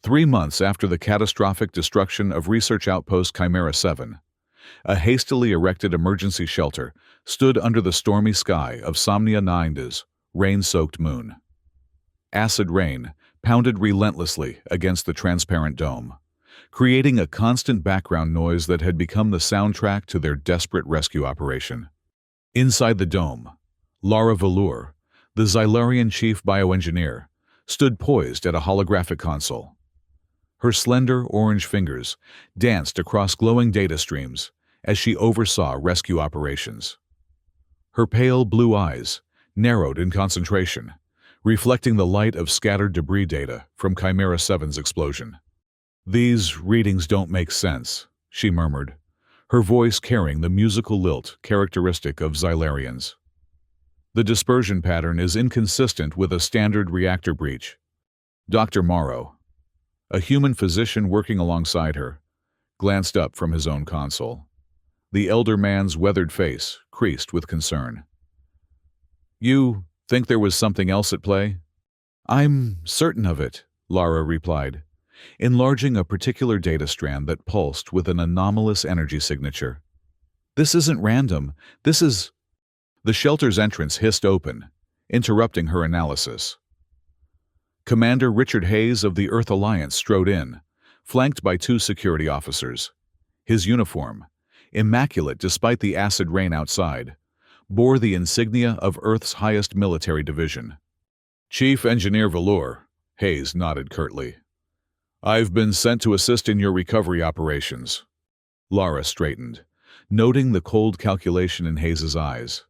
3 months after the catastrophic destruction of research outpost Chimera 7, a hastily erected emergency shelter stood under the stormy sky of Somnia 9's rain-soaked moon. Acid rain pounded relentlessly against the transparent dome, creating a constant background noise that had become the soundtrack to their desperate rescue operation. Inside the dome, Lara Velour, the Xylarian chief bioengineer, stood poised at a holographic console. Her slender orange fingers danced across glowing data streams as she oversaw rescue operations. Her pale blue eyes narrowed in concentration, reflecting the light of scattered debris data from Chimera 7's explosion. "These readings don't make sense," she murmured, her voice carrying the musical lilt characteristic of Xylarians. "The dispersion pattern is inconsistent with a standard reactor breach." Dr. Morrow, a human physician working alongside her, glanced up from his own console. The elder man's weathered face creased with concern. "You think there was something else at play?" "I'm certain of it," Lara replied, enlarging a particular data strand that pulsed with an anomalous energy signature. "This isn't random. This is—" The shelter's entrance hissed open, interrupting her analysis. Commander Richard Hayes of the Earth Alliance strode in, flanked by 2 security officers. His uniform, immaculate despite the acid rain outside, bore the insignia of Earth's highest military division. "Chief Engineer Velour," Hayes nodded curtly. "I've been sent to assist in your recovery operations." Lara straightened, noting the cold calculation in Hayes's eyes.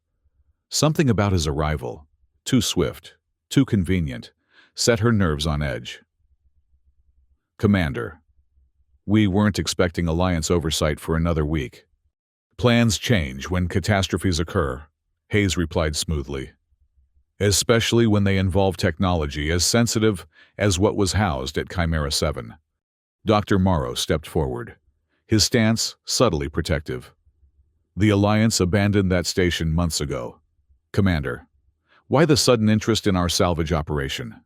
Something about his arrival, too swift, too convenient, set her nerves on edge. "Commander, we weren't expecting Alliance oversight for another week." "Plans change when catastrophes occur," Hayes replied smoothly. "Especially when they involve technology as sensitive as what was housed at Chimera 7. Dr. Morrow stepped forward, his stance subtly protective. "The Alliance abandoned that station months ago. Commander, why the sudden interest in our salvage operation?"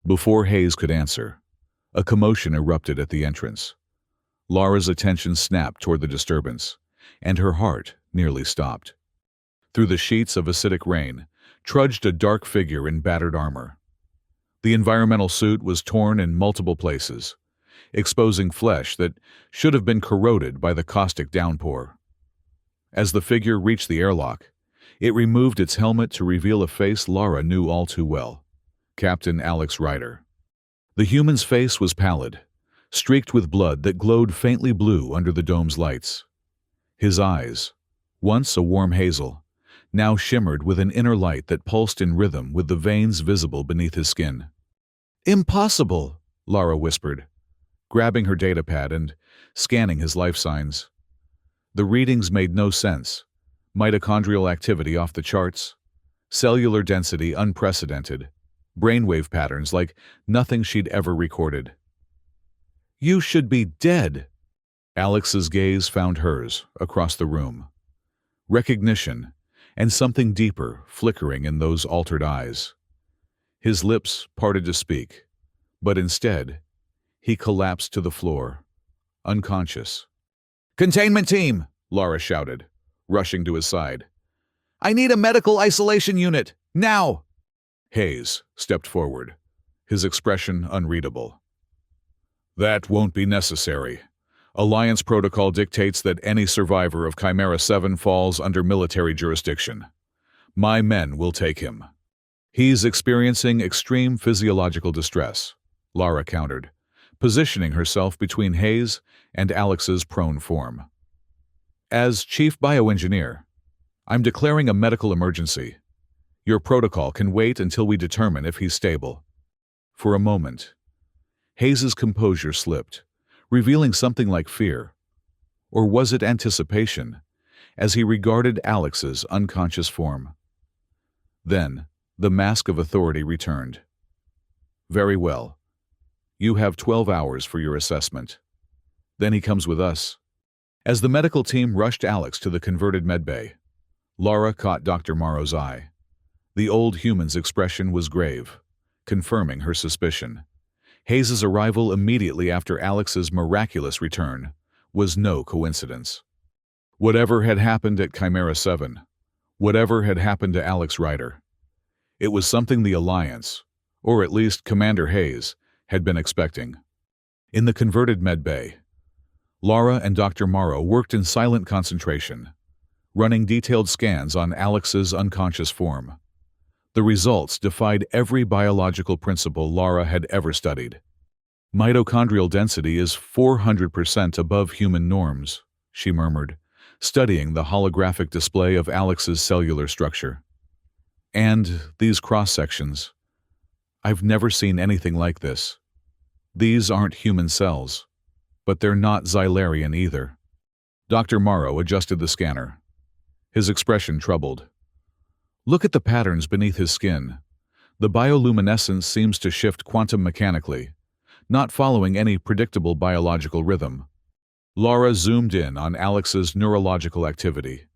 Before Hayes could answer, a commotion erupted at the entrance. Lara's attention snapped toward the disturbance, and her heart nearly stopped. Through the sheets of acidic rain trudged a dark figure in battered armor. The environmental suit was torn in multiple places, exposing flesh that should have been corroded by the caustic downpour. As the figure reached the airlock, it removed its helmet to reveal a face Lara knew all too well: Captain Alex Ryder. The human's face was pallid, streaked with blood that glowed faintly blue under the dome's lights. His eyes, once a warm hazel, now shimmered with an inner light that pulsed in rhythm with the veins visible beneath his skin. "Impossible," Lara whispered, grabbing her datapad and scanning his life signs. The readings made no sense. Mitochondrial activity off the charts, cellular density unprecedented, brainwave patterns like nothing she'd ever recorded. "You should be dead." Alex's gaze found hers across the room. Recognition and something deeper flickering in those altered eyes. His lips parted to speak, but instead, he collapsed to the floor, unconscious. "Containment team!" Lara shouted, rushing to his side. "I need a medical isolation unit, now!" Hayes stepped forward, his expression unreadable. "That won't be necessary. Alliance protocol dictates that any survivor of Chimera 7 falls under military jurisdiction. My men will take him." "He's experiencing extreme physiological distress," Lara countered, positioning herself between Hayes and Alex's prone form. "As chief bioengineer, I'm declaring a medical emergency. Your protocol can wait until we determine if he's stable." For a moment, Hayes's composure slipped, revealing something like fear. Or was it anticipation, as he regarded Alex's unconscious form? Then, the mask of authority returned. "Very well. You have 12 hours for your assessment. Then he comes with us." As the medical team rushed Alex to the converted medbay, Lara caught Dr. Morrow's eye. The old human's expression was grave, confirming her suspicion. Hayes's arrival immediately after Alex's miraculous return was no coincidence. Whatever had happened at Chimera 7, whatever had happened to Alex Rider, it was something the Alliance, or at least Commander Hayes, had been expecting. In the converted medbay, Lara and Dr. Morrow worked in silent concentration, running detailed scans on Alex's unconscious form. The results defied every biological principle Lara had ever studied. Mitochondrial density is 400% above human norms, she murmured, studying the holographic display of Alex's cellular structure. And these cross-sections. I've never seen anything like this. These aren't human cells, but they're not Xylarian either. Dr. Morrow adjusted the scanner, his expression troubled. Look at the patterns beneath his skin. The bioluminescence seems to shift quantum mechanically, not following any predictable biological rhythm. Lara zoomed in on Alex's neurological activity.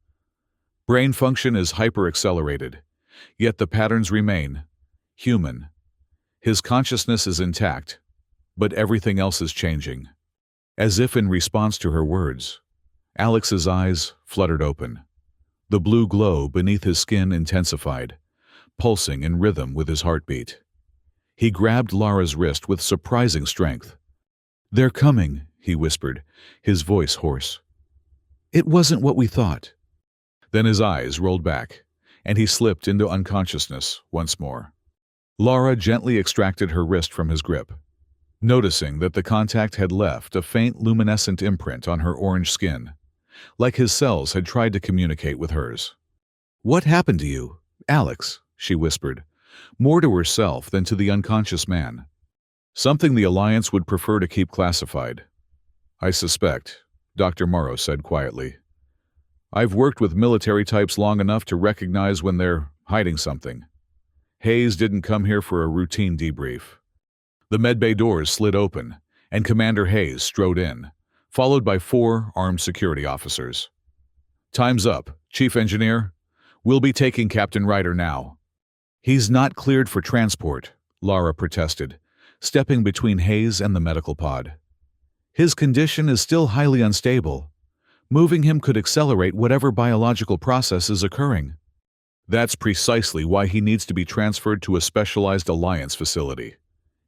Brain function is hyper-accelerated, yet the patterns remain human. His consciousness is intact, but everything else is changing. As if in response to her words, Alex's eyes fluttered open. The blue glow beneath his skin intensified, pulsing in rhythm with his heartbeat. He grabbed Lara's wrist with surprising strength. "They're coming," he whispered, his voice hoarse. "It wasn't what we thought." Then his eyes rolled back, and he slipped into unconsciousness once more. Lara gently extracted her wrist from his grip, noticing that the contact had left a faint luminescent imprint on her orange skin, like his cells had tried to communicate with hers. "What happened to you, Alex?" she whispered, more to herself than to the unconscious man. "Something the Alliance would prefer to keep classified, I suspect," Dr. Morrow said quietly. "I've worked with military types long enough to recognize when they're hiding something. Hayes didn't come here for a routine debrief." The medbay doors slid open, and Commander Hayes strode in, followed by 4 armed security officers. "Time's up, Chief Engineer. We'll be taking Captain Ryder now." "He's not cleared for transport," Lara protested, stepping between Hayes and the medical pod. "His condition is still highly unstable. Moving him could accelerate whatever biological process is occurring." "That's precisely why he needs to be transferred to a specialized Alliance facility,"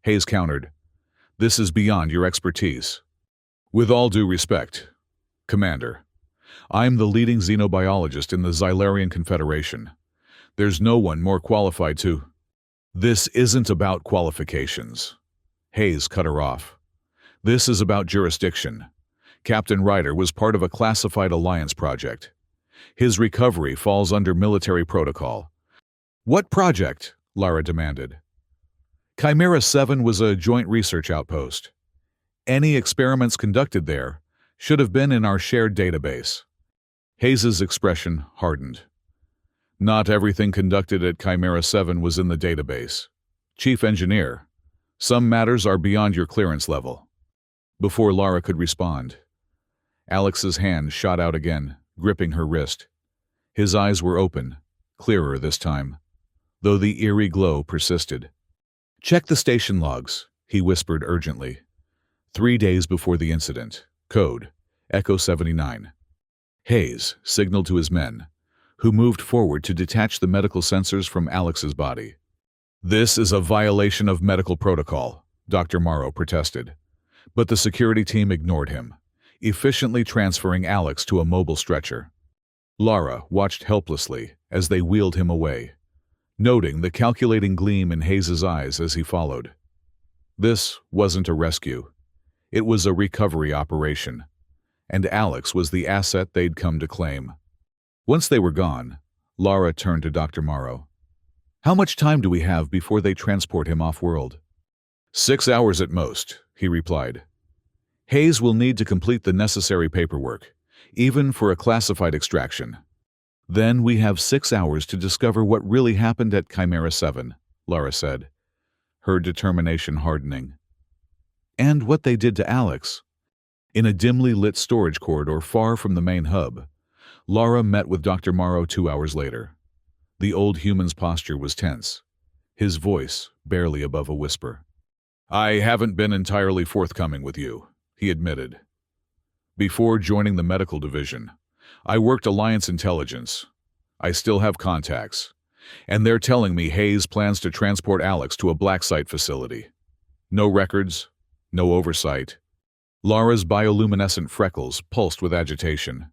Hayes countered. "This is beyond your expertise." "With all due respect, Commander, I'm the leading xenobiologist in the Xylarian Confederation. There's no one more qualified to—" "This isn't about qualifications," Hayes cut her off. "This is about jurisdiction. Captain Ryder was part of a classified Alliance project. His recovery falls under military protocol." "What project?" Lara demanded. "Chimera 7 was a joint research outpost. Any experiments conducted there should have been in our shared database." Hayes's expression hardened. "Not everything conducted at Chimera 7 was in the database. Chief Engineer, some matters are beyond your clearance level." Before Lara could respond, Alex's hand shot out again, gripping her wrist. His eyes were open, clearer this time, though the eerie glow persisted. "Check the station logs," he whispered urgently. 3 days before the incident. Code, Echo 79. Hayes signaled to his men, who moved forward to detach the medical sensors from Alex's body. "This is a violation of medical protocol," Dr. Morrow protested. But the security team ignored him, efficiently transferring Alex to a mobile stretcher. Lara watched helplessly as they wheeled him away, noting the calculating gleam in Hayes's eyes as he followed. This wasn't a rescue. It was a recovery operation, and Alex was the asset they'd come to claim. Once they were gone, Lara turned to Dr. Morrow. "How much time do we have before they transport him off-world?" 6 hours at most, he replied. "Hayes will need to complete the necessary paperwork, even for a classified extraction. Then we have 6 hours to discover what really happened at Chimera 7, Lara said, her determination hardening. "And what they did to Alex." In a dimly lit storage corridor far from the main hub, Lara met with Dr. Morrow 2 hours later. The old human's posture was tense, his voice barely above a whisper. I haven't been entirely forthcoming with you, he admitted. Before joining the medical division, I worked Alliance Intelligence. I still have contacts, and they're telling me Hayes plans to transport Alex to a black site facility. No records, no oversight. Lara's bioluminescent freckles pulsed with agitation.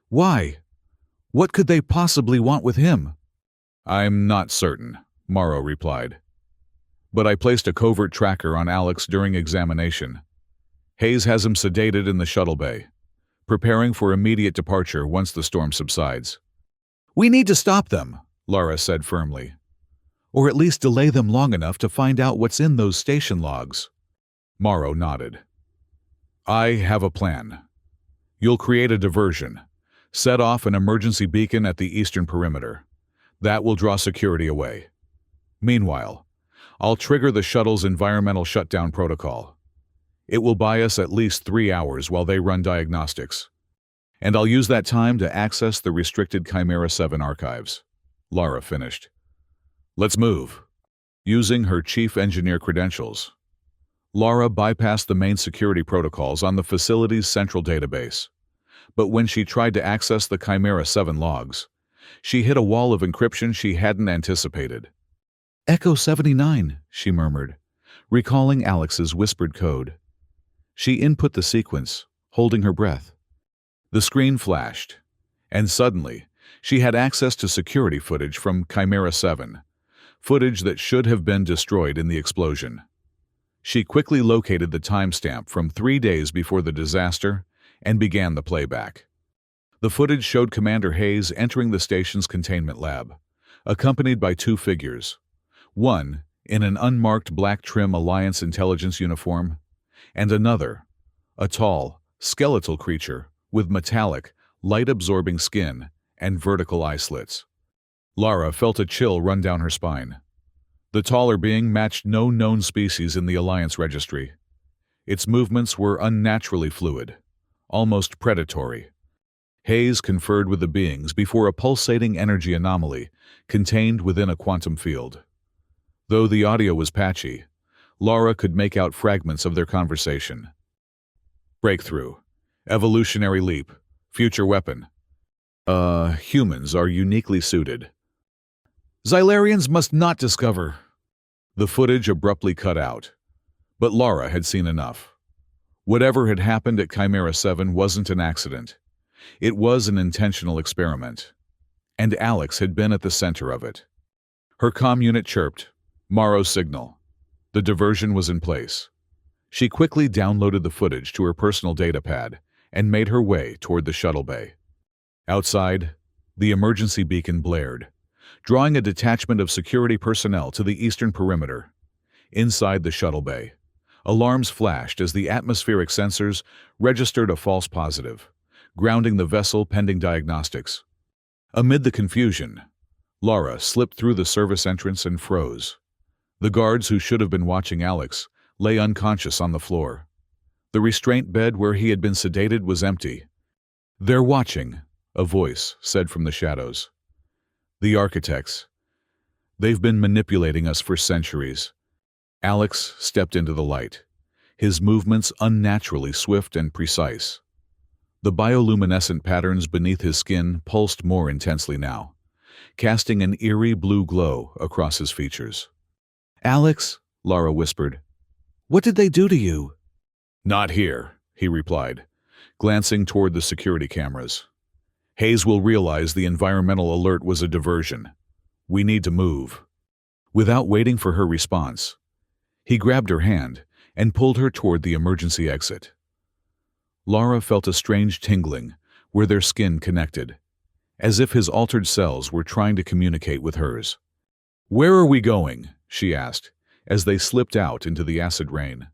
Why? What could they possibly want with him? I'm not certain, Morrow replied. But I placed a covert tracker on Alex during examination. Hayes has him sedated in the shuttle bay, preparing for immediate departure once the storm subsides. We need to stop them, Lara said firmly. Or at least delay them long enough to find out what's in those station logs. Morrow nodded. I have a plan. You'll create a diversion. Set off an emergency beacon at the eastern perimeter. That will draw security away. Meanwhile, I'll trigger the shuttle's environmental shutdown protocol. It will buy us at least 3 hours while they run diagnostics. And I'll use that time to access the restricted Chimera 7 archives. Lara finished. Let's move. Using her chief engineer credentials, Lara bypassed the main security protocols on the facility's central database. But when she tried to access the Chimera 7 logs, she hit a wall of encryption she hadn't anticipated. Echo 79, she murmured, recalling Alex's whispered code. She input the sequence, holding her breath. The screen flashed, and suddenly, she had access to security footage from Chimera 7, footage that should have been destroyed in the explosion. She quickly located the timestamp from 3 days before the disaster and began the playback. The footage showed Commander Hayes entering the station's containment lab, accompanied by 2 figures, one in an unmarked black trim Alliance Intelligence uniform, and another, a tall, skeletal creature with metallic, light-absorbing skin and vertical eye slits. Lara felt a chill run down her spine. The taller being matched no known species in the Alliance registry. Its movements were unnaturally fluid, almost predatory. Hayes conferred with the beings before a pulsating energy anomaly contained within a quantum field. Though the audio was patchy, Lara could make out fragments of their conversation. Breakthrough. Evolutionary leap. Future weapon. Humans are uniquely suited. Xylarians must not discover. The footage abruptly cut out, but Lara had seen enough. Whatever had happened at Chimera 7 wasn't an accident. It was an intentional experiment, and Alex had been at the center of it. Her comm unit chirped, Morrow's signal. The diversion was in place. She quickly downloaded the footage to her personal datapad and made her way toward the shuttle bay. Outside, the emergency beacon blared, drawing a detachment of security personnel to the eastern perimeter. Inside the shuttle bay, alarms flashed as the atmospheric sensors registered a false positive, grounding the vessel pending diagnostics. Amid the confusion, Lara slipped through the service entrance and froze. The guards who should have been watching Alex lay unconscious on the floor. The restraint bed where he had been sedated was empty. They're watching, a voice said from the shadows. The architects. They've been manipulating us for centuries. Alex stepped into the light, his movements unnaturally swift and precise. The bioluminescent patterns beneath his skin pulsed more intensely now, casting an eerie blue glow across his features. Alex, Lara whispered, what did they do to you? Not here, he replied, glancing toward the security cameras. Hayes will realize the environmental alert was a diversion. We need to move. Without waiting for her response, he grabbed her hand and pulled her toward the emergency exit. Lara felt a strange tingling where their skin connected, as if his altered cells were trying to communicate with hers. Where are we going? She asked, as they slipped out into the acid rain.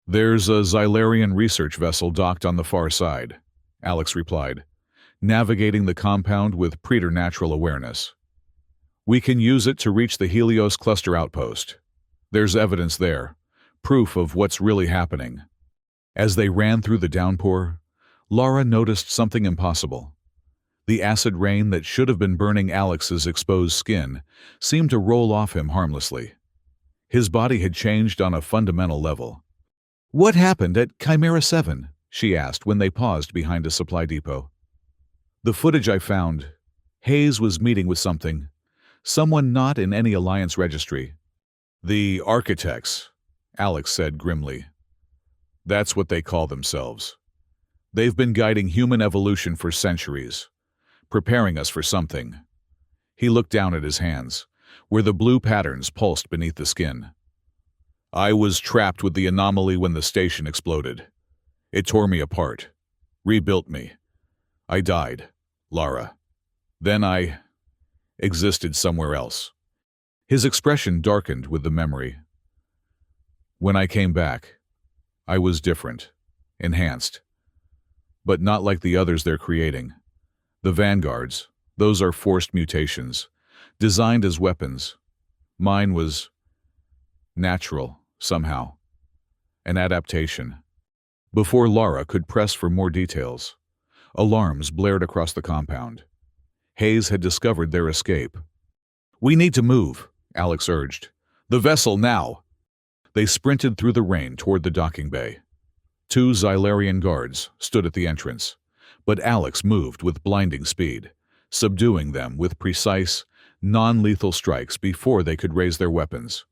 There's a Xylarian research vessel docked on the far side, Alex replied, navigating the compound with preternatural awareness. We can use it to reach the Helios cluster outpost. There's evidence there, proof of what's really happening. As they ran through the downpour, Lara noticed something impossible. The acid rain that should have been burning Alex's exposed skin seemed to roll off him harmlessly. His body had changed on a fundamental level. "What happened at Chimera 7?" she asked when they paused behind a supply depot. "The footage I found. Hayes was meeting with someone not in any Alliance registry." "The architects," Alex said grimly. "That's what they call themselves. They've been guiding human evolution for centuries, preparing us for something." He looked down at his hands, where the blue patterns pulsed beneath the skin. "I was trapped with the anomaly when the station exploded. It tore me apart, rebuilt me. I died, Lara. Then I existed somewhere else." His expression darkened with the memory. "When I came back, I was different, enhanced. But not like the others they're creating. The vanguards, those are forced mutations, designed as weapons. Mine was natural, somehow. An adaptation." Before Lara could press for more details, alarms blared across the compound. Hayes had discovered their escape. "We need to move," Alex urged. "The vessel now!" They sprinted through the rain toward the docking bay. 2 Xylarian guards stood at the entrance, but Alex moved with blinding speed, subduing them with precise, non-lethal strikes before they could raise their weapons.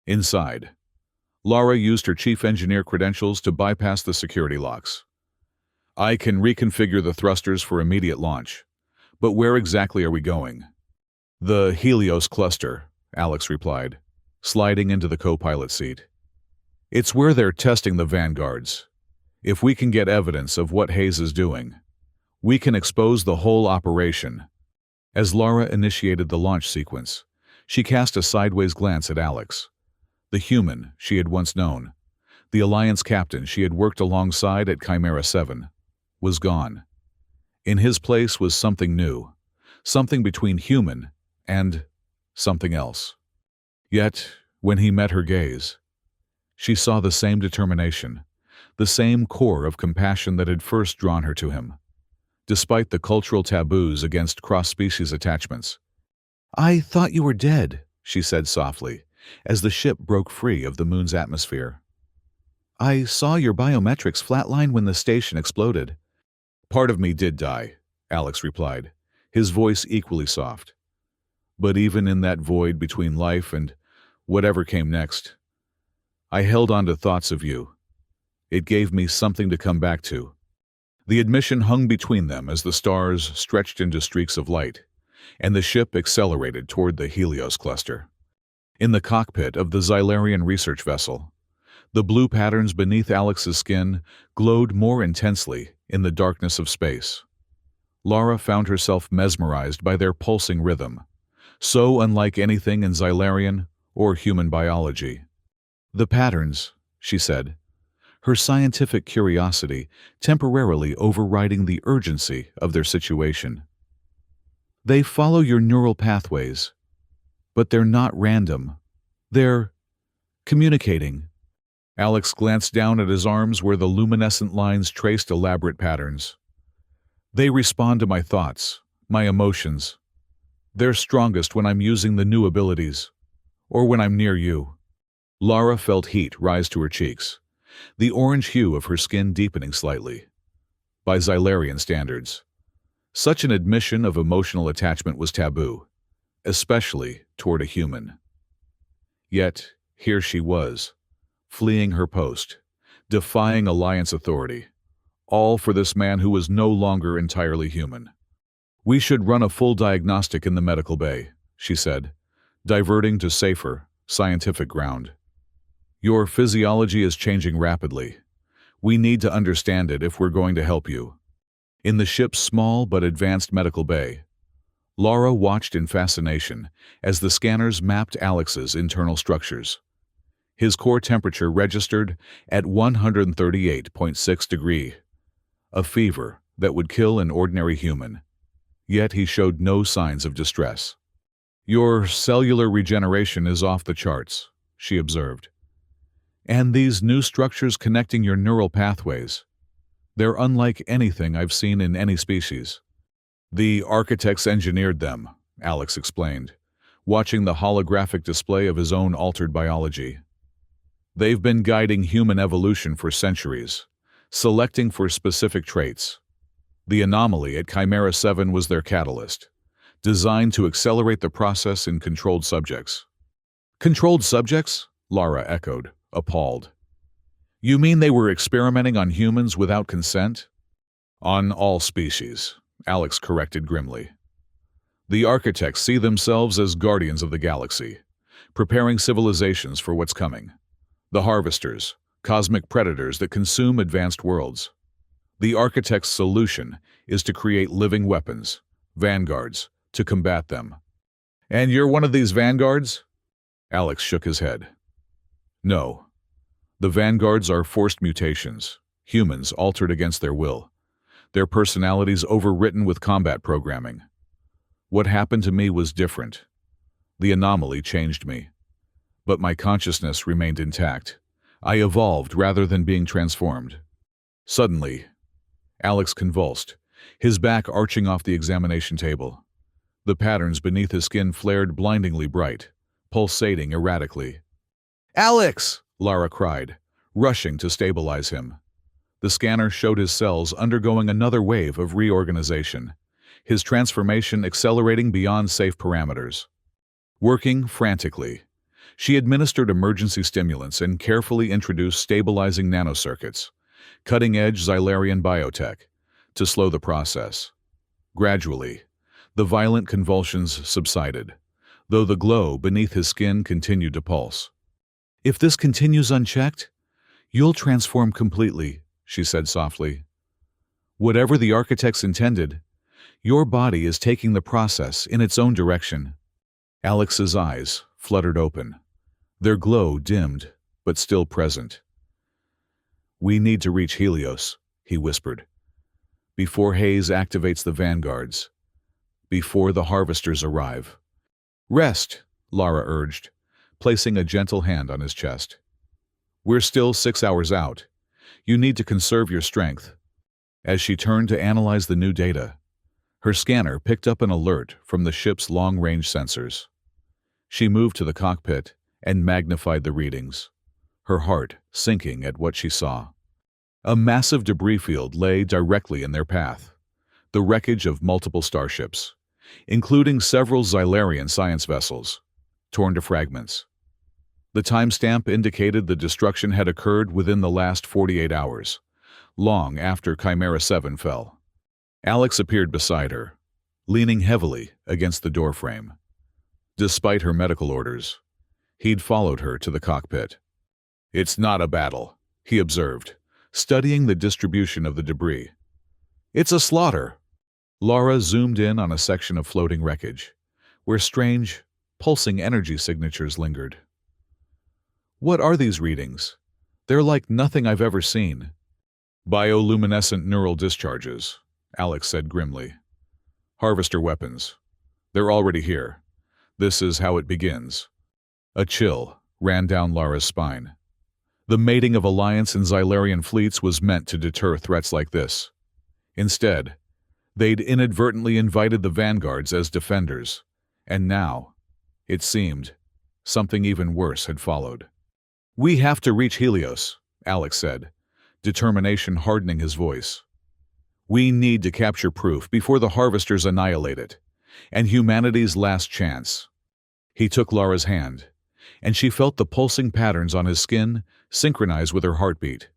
Inside, Lara used her chief engineer credentials to bypass the security locks. "I can reconfigure the thrusters for immediate launch. But where exactly are we going?" "The Helios cluster," Alex replied, sliding into the co-pilot seat. "It's where they're testing the vanguards. If we can get evidence of what Hayes is doing, we can expose the whole operation." As Lara initiated the launch sequence, she cast a sideways glance at Alex. The human she had once known, the Alliance captain she had worked alongside at Chimera 7, was gone. In his place was something new, something between human and something else. Yet, when he met her gaze, she saw the same determination, the same core of compassion that had first drawn her to him, despite the cultural taboos against cross-species attachments. "I thought you were dead," she said softly, as the ship broke free of the moon's atmosphere. "I saw your biometrics flatline when the station exploded." "Part of me did die," Alex replied, his voice equally soft. "But even in that void between life and whatever came next, I held on to thoughts of you. It gave me something to come back to." The admission hung between them as the stars stretched into streaks of light, and the ship accelerated toward the Helios cluster. In the cockpit of the Xylarian research vessel, the blue patterns beneath Alex's skin glowed more intensely in the darkness of space. Lara found herself mesmerized by their pulsing rhythm, so unlike anything in Xylarian or human biology. "The patterns," she said, her scientific curiosity temporarily overriding the urgency of their situation. "They follow your neural pathways, but they're not random. They're communicating." Alex glanced down at his arms where the luminescent lines traced elaborate patterns. "They respond to my thoughts, my emotions. They're strongest when I'm using the new abilities, or when I'm near you." Lara felt heat rise to her cheeks, the orange hue of her skin deepening slightly. By Xylarian standards, such an admission of emotional attachment was taboo, especially toward a human. Yet, here she was, fleeing her post, defying Alliance authority, all for this man who was no longer entirely human. "We should run a full diagnostic in the medical bay," she said, diverting to safer, scientific ground. "Your physiology is changing rapidly. We need to understand it if we're going to help you." In the ship's small but advanced medical bay, Lara watched in fascination as the scanners mapped Alex's internal structures. His core temperature registered at 138.6 degrees, a fever that would kill an ordinary human. Yet he showed no signs of distress. "Your cellular regeneration is off the charts," she observed. "And these new structures connecting your neural pathways, they're unlike anything I've seen in any species." "The architects engineered them," Alex explained, watching the holographic display of his own altered biology. They've been guiding human evolution for centuries, selecting for specific traits. The anomaly at Chimera 7 was their catalyst, designed to accelerate the process in controlled subjects. Controlled subjects? Lara echoed, appalled. You mean they were experimenting on humans without consent? On all species, Alex corrected grimly. The architects see themselves as guardians of the galaxy, preparing civilizations for what's coming. The harvesters, cosmic predators that consume advanced worlds. The architect's solution is to create living weapons, vanguards, to combat them. And you're one of these vanguards? Alex shook his head. No. The vanguards are forced mutations, humans altered against their will, their personalities overwritten with combat programming. What happened to me was different. The anomaly changed me. But my consciousness remained intact. I evolved rather than being transformed. Suddenly, Alex convulsed, his back arching off the examination table. The patterns beneath his skin flared blindingly bright, pulsating erratically. "Alex!" Lara cried, rushing to stabilize him. The scanner showed his cells undergoing another wave of reorganization, his transformation accelerating beyond safe parameters. Working frantically, she administered emergency stimulants and carefully introduced stabilizing nanocircuits, cutting-edge Xylarian biotech, to slow the process. Gradually, the violent convulsions subsided, though the glow beneath his skin continued to pulse. "If this continues unchecked, you'll transform completely," she said softly. "Whatever the architects intended, your body is taking the process in its own direction." Alex's eyes fluttered open, their glow dimmed but still present. "We need to reach Helios," he whispered, "before Hayes activates the vanguards, before the harvesters arrive." "Rest," Lara urged, placing a gentle hand on his chest. "We're still 6 hours out. You need to conserve your strength." As she turned to analyze the new data, her scanner picked up an alert from the ship's long-range sensors. She moved to the cockpit and magnified the readings, her heart sinking at what she saw. A massive debris field lay directly in their path, the wreckage of multiple starships, including several Xylarian science vessels, torn to fragments. The timestamp indicated the destruction had occurred within the last 48 hours, long after Chimera 7 fell. Alex appeared beside her, leaning heavily against the doorframe. Despite her medical orders, he'd followed her to the cockpit. "It's not a battle," he observed, studying the distribution of the debris. "It's a slaughter." Lara zoomed in on a section of floating wreckage, where strange, pulsing energy signatures lingered. "What are these readings? They're like nothing I've ever seen." "Bioluminescent neural discharges," Alex said grimly. "Harvester weapons. They're already here. This is how it begins." A chill ran down Lara's spine. The mating of Alliance and Xylarian fleets was meant to deter threats like this. Instead, they'd inadvertently invited the vanguards as defenders, and now, it seemed, something even worse had followed. "We have to reach Helios," Alex said, determination hardening his voice. "We need to capture proof before the harvesters annihilate it, and humanity's last chance." He took Lara's hand, and she felt the pulsing patterns on his skin synchronize with her heartbeat.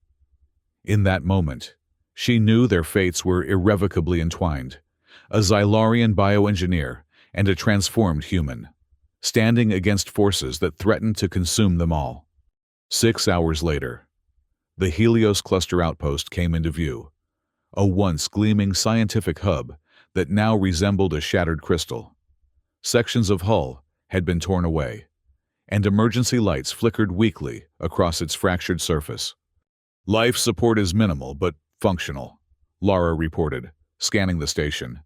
In that moment, she knew their fates were irrevocably entwined, a Xylarian bioengineer and a transformed human, standing against forces that threatened to consume them all. 6 hours later, the Helios cluster outpost came into view, a once gleaming scientific hub that now resembled a shattered crystal. Sections of hull had been torn away, and emergency lights flickered weakly across its fractured surface. "Life support is minimal but functional," Lara reported, scanning the station.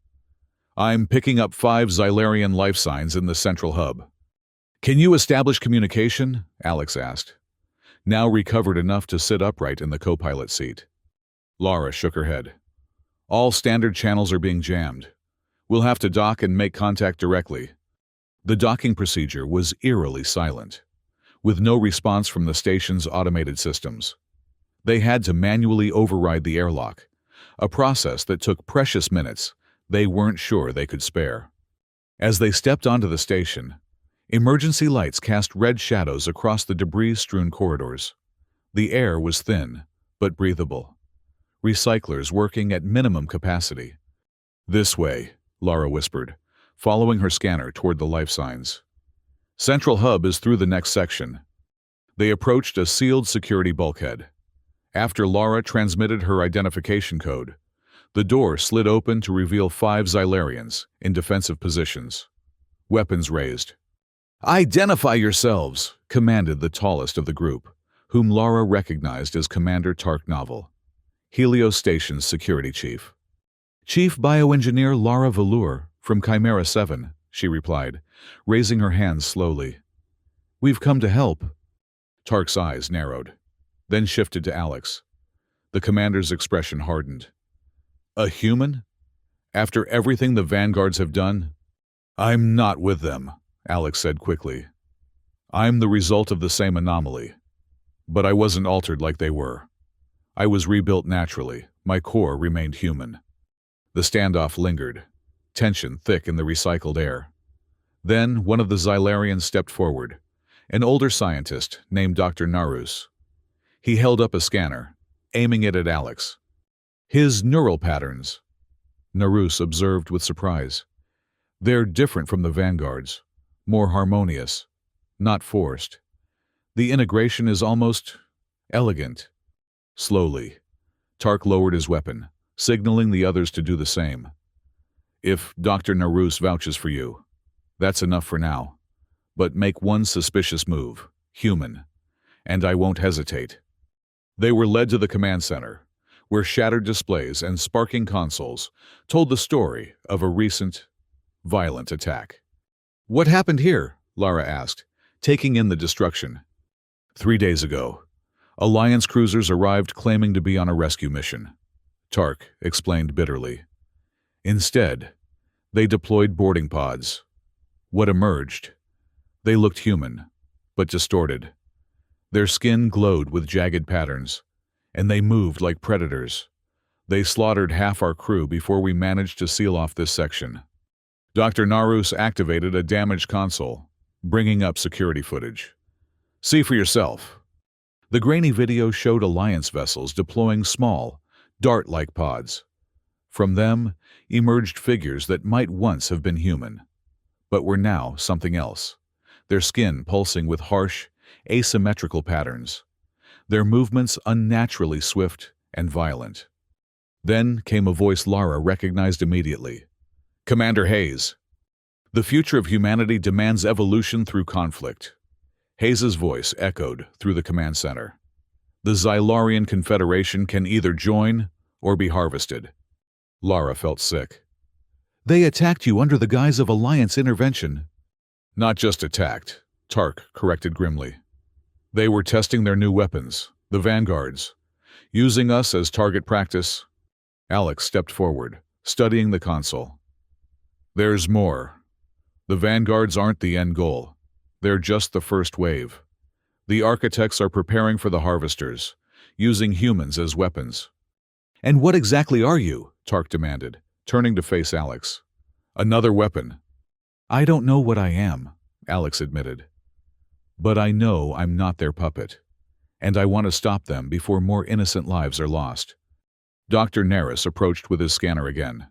"I'm picking up 5 Xylarian life signs in the central hub." "Can you establish communication?" Alex asked, now recovered enough to sit upright in the co-pilot seat. Lara shook her head. "All standard channels are being jammed. We'll have to dock and make contact directly." The docking procedure was eerily silent, with no response from the station's automated systems. They had to manually override the airlock, a process that took precious minutes they weren't sure they could spare. As they stepped onto the station, emergency lights cast red shadows across the debris-strewn corridors. The air was thin, but breathable. Recyclers working at minimum capacity. "This way," Lara whispered, following her scanner toward the life signs. "Central hub is through the next section." They approached a sealed security bulkhead. After Lara transmitted her identification code, the door slid open to reveal 5 Xylarians in defensive positions, weapons raised. "Identify yourselves," commanded the tallest of the group, whom Lara recognized as Commander Tark Novel, Helios Station's security chief. "Chief Bioengineer Lara Velour from Chimera 7, she replied, raising her hands slowly. "We've come to help." Tark's eyes narrowed, then shifted to Alex. The commander's expression hardened. "A human? After everything the Vanguards have done?" "I'm not with them," Alex said quickly. "I'm the result of the same anomaly. But I wasn't altered like they were. I was rebuilt naturally. My core remained human." The standoff lingered, tension thick in the recycled air. Then one of the Xylarians stepped forward, an older scientist named Dr. Narus. He held up a scanner, aiming it at Alex. "His neural patterns," Narus observed with surprise. "They're different from the Vanguards, more harmonious, not forced. The integration is almost elegant." Slowly, Tark lowered his weapon, signaling the others to do the same. "If Dr. Narus vouches for you, that's enough for now. But make one suspicious move, human, and I won't hesitate." They were led to the command center, where shattered displays and sparking consoles told the story of a recent, violent attack. "What happened here?" Lara asked, taking in the destruction. 3 days ago, Alliance cruisers arrived claiming to be on a rescue mission," Tark explained bitterly. "Instead, they deployed boarding pods. What emerged? They looked human, but distorted. Their skin glowed with jagged patterns, and they moved like predators. They slaughtered half our crew before we managed to seal off this section." Dr. Narus activated a damaged console, bringing up security footage. "See for yourself." The grainy video showed Alliance vessels deploying small, dart-like pods. From them emerged figures that might once have been human, but were now something else, their skin pulsing with harsh, asymmetrical patterns, their movements unnaturally swift and violent. Then came a voice Lara recognized immediately. "Commander Hayes. The future of humanity demands evolution through conflict." Hayes's voice echoed through the command center. "The Xylarian Confederation can either join or be harvested." Lara felt sick. "They attacked you under the guise of Alliance intervention." "Not just attacked," Tark corrected grimly. "They were testing their new weapons, the Vanguards, using us as target practice." Alex stepped forward, studying the console. "There's more. The Vanguards aren't the end goal. They're just the first wave. The architects are preparing for the harvesters, using humans as weapons." "And what exactly are you?" Tark demanded, turning to face Alex. "Another weapon." "I don't know what I am," Alex admitted. "But I know I'm not their puppet, and I want to stop them before more innocent lives are lost." Dr. Narus approached with his scanner again.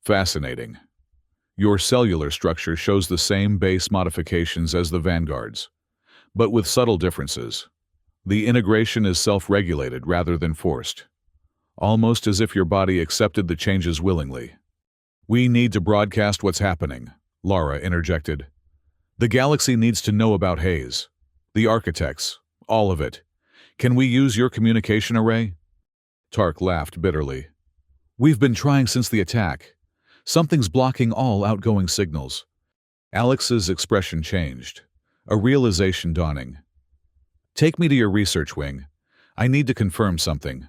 "Fascinating. Your cellular structure shows the same base modifications as the Vanguards, but with subtle differences. The integration is self-regulated rather than forced, almost as if your body accepted the changes willingly." "We need to broadcast what's happening," Lara interjected. "The galaxy needs to know about Hayes. The architects, all of it. Can we use your communication array?" Tark laughed bitterly. "We've been trying since the attack. Something's blocking all outgoing signals." Alex's expression changed, a realization dawning. "Take me to your research wing. I need to confirm something."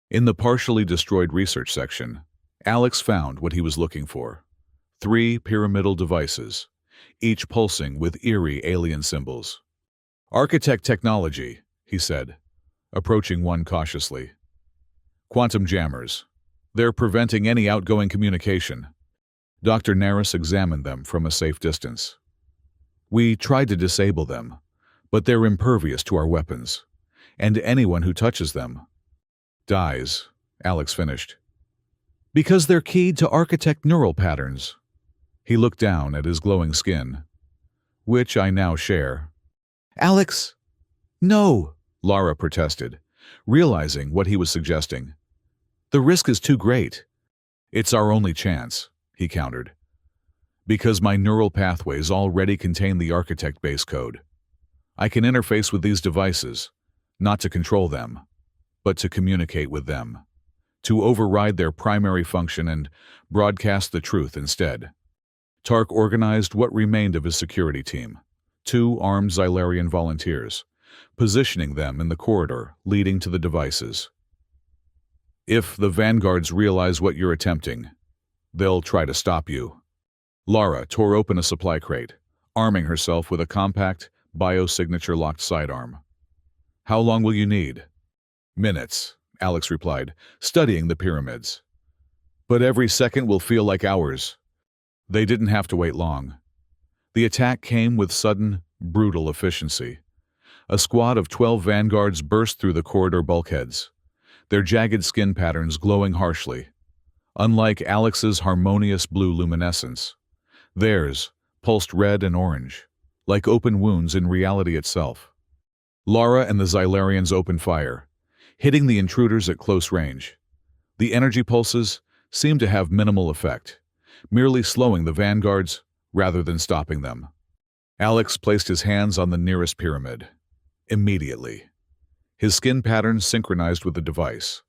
In the partially destroyed research section, Alex found what he was looking for. 3 pyramidal devices, each pulsing with eerie alien symbols. "Architect technology," he said, approaching one cautiously. "Quantum jammers. They're preventing any outgoing communication." Dr. Naris examined them from a safe distance. "We tried to disable them, but they're impervious to our weapons, and anyone who touches them dies," Alex finished. "Because they're keyed to architect neural patterns." He looked down at his glowing skin. "Which I now share." "Alex, no," Lara protested, realizing what he was suggesting. "The risk is too great." "It's our only chance," he countered. "Because my neural pathways already contain the architect base code. I can interface with these devices, not to control them, but to communicate with them, to override their primary function and broadcast the truth instead." Tark organized what remained of his security team, 2 armed Xylarian volunteers, positioning them in the corridor leading to the devices. "If the vanguards realize what you're attempting, they'll try to stop you." Lara tore open a supply crate, arming herself with a compact, biosignature-locked sidearm. "How long will you need?" "Minutes," Alex replied, studying the pyramids. "But every second will feel like hours." They didn't have to wait long. The attack came with sudden, brutal efficiency. A squad of 12 vanguards burst through the corridor bulkheads, their jagged skin patterns glowing harshly. Unlike Alex's harmonious blue luminescence, theirs pulsed red and orange, like open wounds in reality itself. Lara and the Xylarians opened fire, hitting the intruders at close range. The energy pulses seemed to have minimal effect, merely slowing the vanguards rather than stopping them. Alex placed his hands on the nearest pyramid. Immediately, his skin patterns synchronized with the device,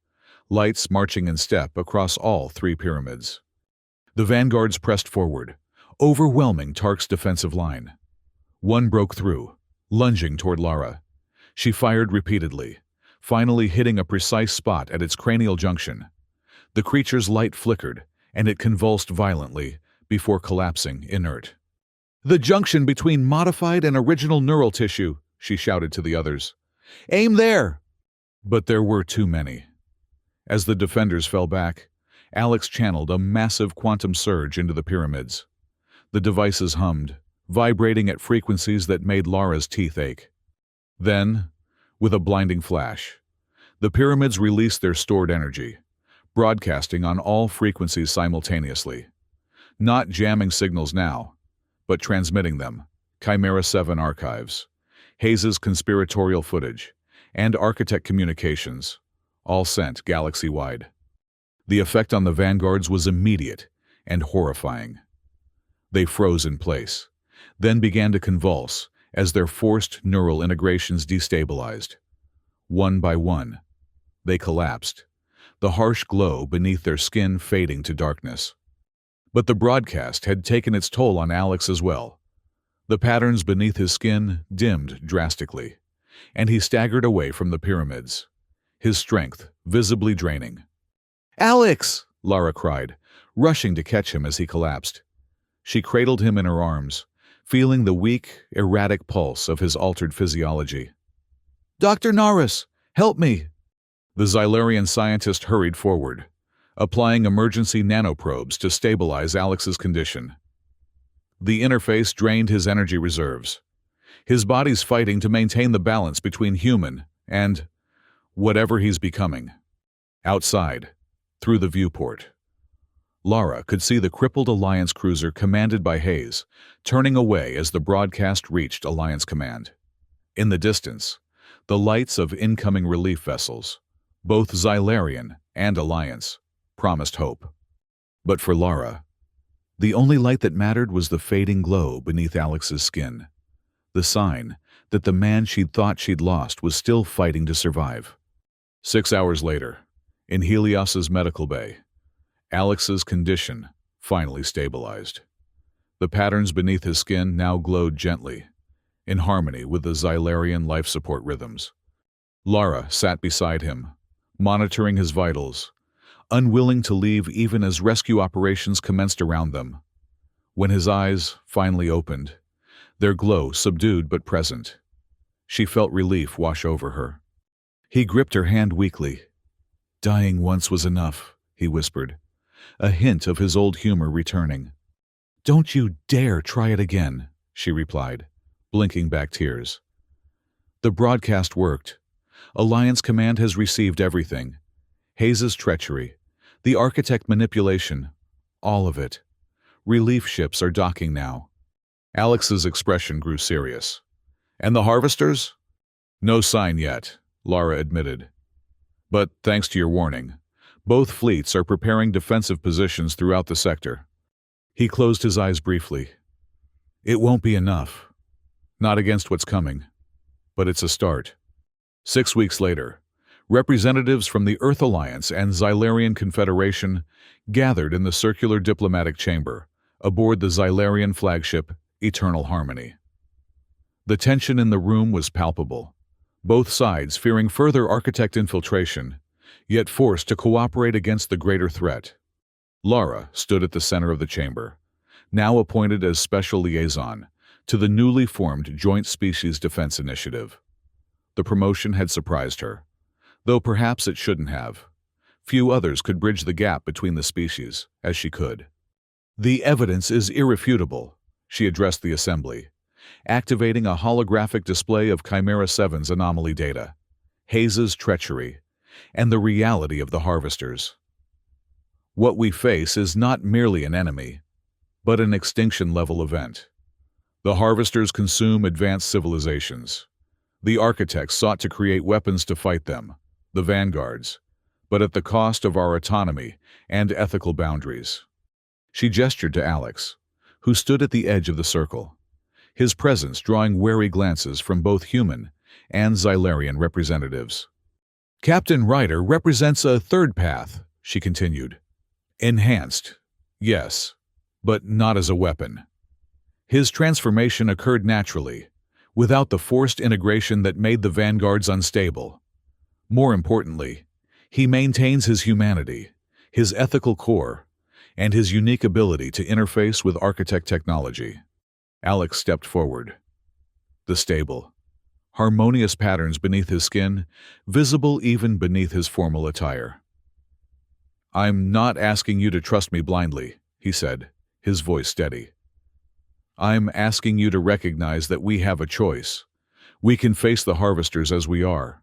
lights marching in step across all 3 pyramids. The vanguards pressed forward, overwhelming Tark's defensive line. One broke through, lunging toward Lara. She fired repeatedly, finally hitting a precise spot at its cranial junction. The creature's light flickered, and it convulsed violently before collapsing inert. "The junction between modified and original neural tissue," she shouted to the others. "Aim there!" But there were too many. As the defenders fell back, Alex channeled a massive quantum surge into the pyramids. The devices hummed, vibrating at frequencies that made Lara's teeth ache. Then, with a blinding flash, the pyramids released their stored energy, broadcasting on all frequencies simultaneously. Not jamming signals now, but transmitting them. Chimera 7 archives, Hayes' conspiratorial footage, and architect communications, all sent galaxy-wide. The effect on the vanguards was immediate and horrifying. They froze in place, then began to convulse as their forced neural integrations destabilized. One by one, they collapsed, the harsh glow beneath their skin fading to darkness. But the broadcast had taken its toll on Alex as well. The patterns beneath his skin dimmed drastically, and he staggered away from the pyramids, his strength visibly draining. "Alex!" Lara cried, rushing to catch him as he collapsed. She cradled him in her arms, feeling the weak, erratic pulse of his altered physiology. "Dr. Naris, help me!" The Xylarian scientist hurried forward, applying emergency nanoprobes to stabilize Alex's condition. The interface drained his energy reserves, his body's fighting to maintain the balance between human and whatever he's becoming. Outside, through the viewport, Lara could see the crippled Alliance cruiser commanded by Hayes, turning away as the broadcast reached Alliance Command. In the distance, the lights of incoming relief vessels, both Xylarian and Alliance, promised hope. But for Lara, the only light that mattered was the fading glow beneath Alex's skin, the sign that the man she'd thought she'd lost was still fighting to survive. 6 hours later, in Helios's medical bay, Alex's condition finally stabilized. The patterns beneath his skin now glowed gently, in harmony with the Xylarian life support rhythms. Lara sat beside him, monitoring his vitals, unwilling to leave even as rescue operations commenced around them. When his eyes finally opened, their glow subdued but present, she felt relief wash over her. He gripped her hand weakly. "Dying once was enough," he whispered, a hint of his old humor returning. "Don't you dare try it again," she replied, blinking back tears. The broadcast worked. Alliance Command has received everything. Hayes's treachery, the architect manipulation, all of it. Relief ships are docking now. Alex's expression grew serious. "And the harvesters?" "No sign yet," Lara admitted. "But thanks to your warning, both fleets are preparing defensive positions throughout the sector." He closed his eyes briefly. "It won't be enough. Not against what's coming. But it's a start." 6 weeks later, representatives from the Earth Alliance and Xylarian Confederation gathered in the circular diplomatic chamber aboard the Xylarian flagship Eternal Harmony. The tension in the room was palpable, both sides fearing further architect infiltration, yet forced to cooperate against the greater threat. Lara stood at the center of the chamber, now appointed as special liaison to the newly formed Joint Species Defense Initiative. The promotion had surprised her, though perhaps it shouldn't have. Few others could bridge the gap between the species, as she could. "The evidence is irrefutable," she addressed the assembly, activating a holographic display of Chimera 7's anomaly data, Hayes's treachery, and the reality of the harvesters. "What we face is not merely an enemy, but an extinction-level event. The harvesters consume advanced civilizations. The architects sought to create weapons to fight them, the vanguards, but at the cost of our autonomy and ethical boundaries." She gestured to Alex, who stood at the edge of the circle, his presence drawing wary glances from both human and Xylarian representatives. "Captain Ryder represents a third path," she continued. "Enhanced, yes, but not as a weapon. His transformation occurred naturally, without the forced integration that made the vanguards unstable. More importantly, he maintains his humanity, his ethical core, and his unique ability to interface with architect technology." Alex stepped forward. The stable, harmonious patterns beneath his skin, visible even beneath his formal attire. "I'm not asking you to trust me blindly," he said, his voice steady. "I'm asking you to recognize that we have a choice. We can face the harvesters as we are,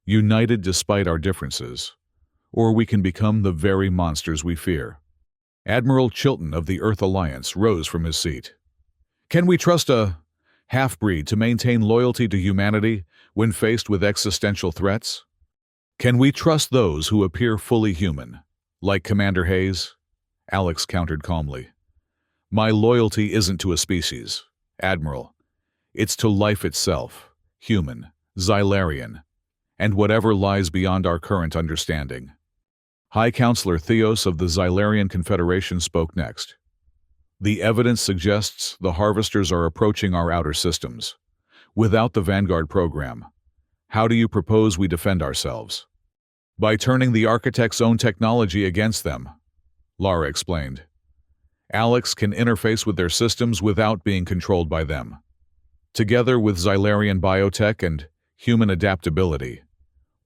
united despite our differences, or we can become the very monsters we fear." Admiral Chilton of the Earth Alliance rose from his seat. "Can we trust a half-breed to maintain loyalty to humanity when faced with existential threats? Can we trust those who appear fully human, like Commander Hayes?" Alex countered calmly. "My loyalty isn't to a species, Admiral. It's to life itself, human, Xylarian, and whatever lies beyond our current understanding." High Counselor Theos of the Xylarian Confederation spoke next. "The evidence suggests the harvesters are approaching our outer systems. Without the Vanguard program, how do you propose we defend ourselves?" "By turning the architect's own technology against them," Lara explained. "Alex can interface with their systems without being controlled by them. Together with Xylarian biotech and human adaptability,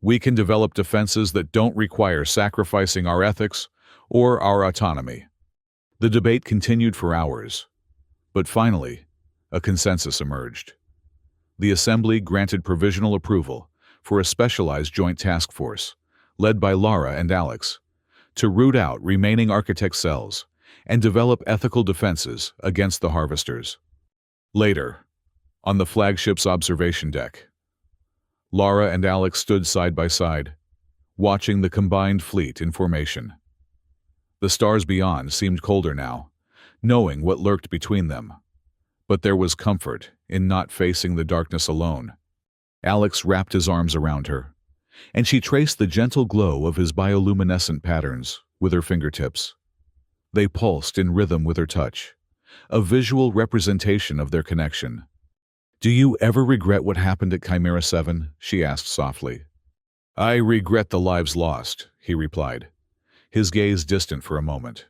we can develop defenses that don't require sacrificing our ethics or our autonomy." The debate continued for hours, but finally, a consensus emerged. The Assembly granted provisional approval for a specialized joint task force, led by Lara and Alex, to root out remaining architect cells and develop ethical defenses against the harvesters. Later, on the flagship's observation deck, Lara and Alex stood side by side, watching the combined fleet in formation. The stars beyond seemed colder now, knowing what lurked between them. But there was comfort in not facing the darkness alone. Alex wrapped his arms around her, and she traced the gentle glow of his bioluminescent patterns with her fingertips. They pulsed in rhythm with her touch, a visual representation of their connection. "Do you ever regret what happened at Chimera 7? She asked softly. "I regret the lives lost," he replied, his gaze distant for a moment.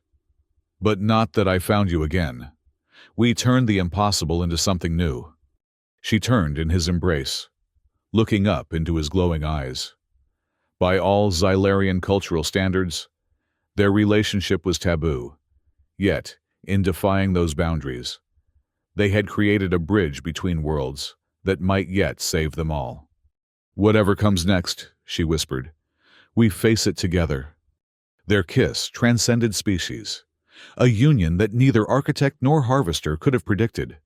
"But not that I found you again. We turned the impossible into something new. She turned in his embrace, looking up into his glowing eyes. By all Xylarian cultural standards, their relationship was taboo. Yet, in defying those boundaries, they had created a bridge between worlds that might yet save them all. "Whatever comes next," she whispered, "we face it together." Their kiss transcended species, a union that neither architect nor harvester could have predicted,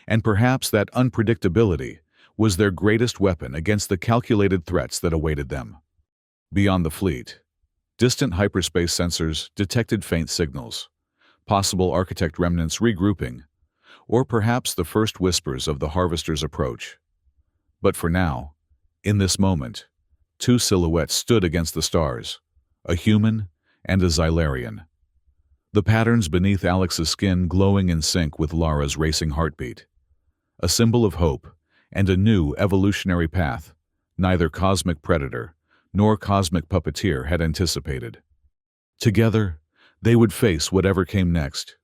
and perhaps that unpredictability was their greatest weapon against the calculated threats that awaited them. Beyond the fleet, distant hyperspace sensors detected faint signals, possible architect remnants regrouping, or perhaps the first whispers of the harvester's approach. But for now, in this moment, two silhouettes stood against the stars, a human and a Xylarian. The patterns beneath Alex's skin glowing in sync with Lara's racing heartbeat. A symbol of hope and a new evolutionary path neither cosmic predator nor cosmic puppeteer had anticipated. Together, they would face whatever came next,